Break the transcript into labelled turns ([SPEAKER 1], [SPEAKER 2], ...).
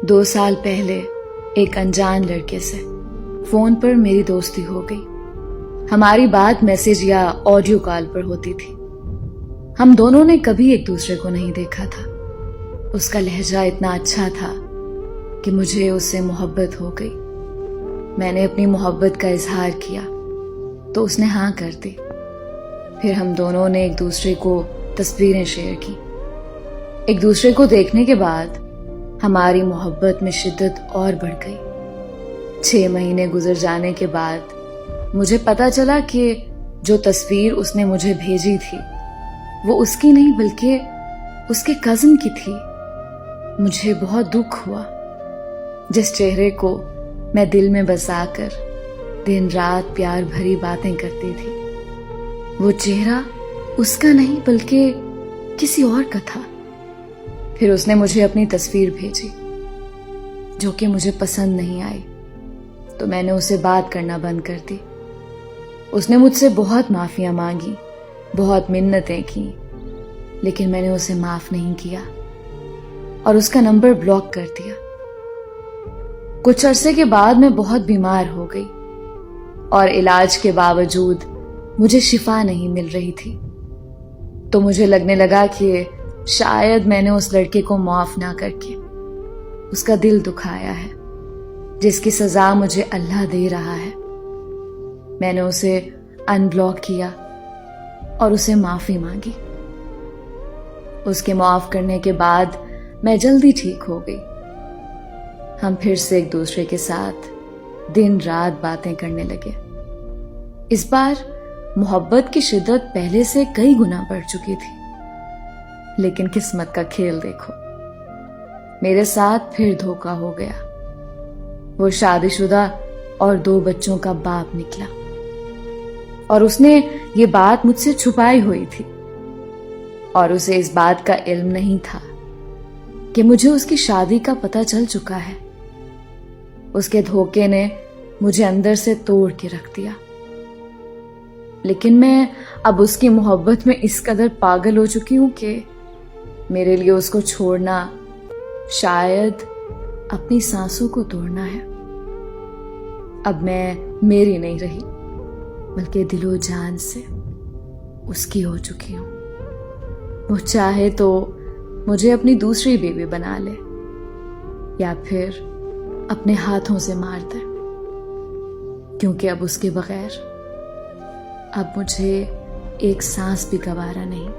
[SPEAKER 1] 2 साल पहले एक अनजान लड़के से फोन पर मेरी दोस्ती हो गई। हमारी बात मैसेज या ऑडियो कॉल पर होती थी। हम दोनों ने कभी एक दूसरे को नहीं देखा था। उसका लहजा इतना अच्छा था कि मुझे उससे मोहब्बत हो गई। मैंने अपनी मोहब्बत का इजहार किया तो उसने हाँ कर दी। फिर हम दोनों ने एक दूसरे को तस्वीरें शेयर की। एक दूसरे को देखने के बाद हमारी मोहब्बत में शिद्दत और बढ़ गई। 6 महीने गुजर जाने के बाद मुझे पता चला कि जो तस्वीर उसने मुझे भेजी थी वो उसकी नहीं बल्कि उसके कजिन की थी। मुझे बहुत दुख हुआ। जिस चेहरे को मैं दिल में बसाकर दिन रात प्यार भरी बातें करती थी, वो चेहरा उसका नहीं बल्कि किसी और का था। फिर उसने मुझे अपनी तस्वीर भेजी जो कि मुझे पसंद नहीं आई, तो मैंने उसे बात करना बंद कर दी। उसने मुझसे बहुत माफियां मांगी, बहुत मिन्नतें की, लेकिन मैंने उसे माफ नहीं किया और उसका नंबर ब्लॉक कर दिया। कुछ अरसे के बाद मैं बहुत बीमार हो गई और इलाज के बावजूद मुझे शिफा नहीं मिल रही थी। तो मुझे लगने लगा कि शायद मैंने उस लड़के को माफ ना करके उसका दिल दुखाया है, जिसकी सजा मुझे अल्लाह दे रहा है। मैंने उसे अनब्लॉक किया और उसे माफी मांगी। उसके माफ करने के बाद मैं जल्दी ठीक हो गई। हम फिर से एक दूसरे के साथ दिन रात बातें करने लगे। इस बार मोहब्बत की शिद्दत पहले से कई गुना बढ़ चुकी थी। लेकिन किस्मत का खेल देखो, मेरे साथ फिर धोखा हो गया। वो शादीशुदा और 2 बच्चों का बाप निकला और उसने ये बात मुझसे छुपाई हुई थी और उसे इस बात का इल्म नहीं था कि मुझे उसकी शादी का पता चल चुका है। उसके धोखे ने मुझे अंदर से तोड़ के रख दिया। लेकिन मैं अब उसकी मोहब्बत में इस कदर पागल हो चुकी हूं कि मेरे लिए उसको छोड़ना शायद अपनी सांसों को तोड़ना है। अब मैं मेरी नहीं रही बल्कि दिलो जान से उसकी हो चुकी हूं। वो चाहे तो मुझे अपनी दूसरी बीवी बना ले या फिर अपने हाथों से मार दे, क्योंकि अब उसके बगैर अब मुझे एक सांस भी गवारा नहीं।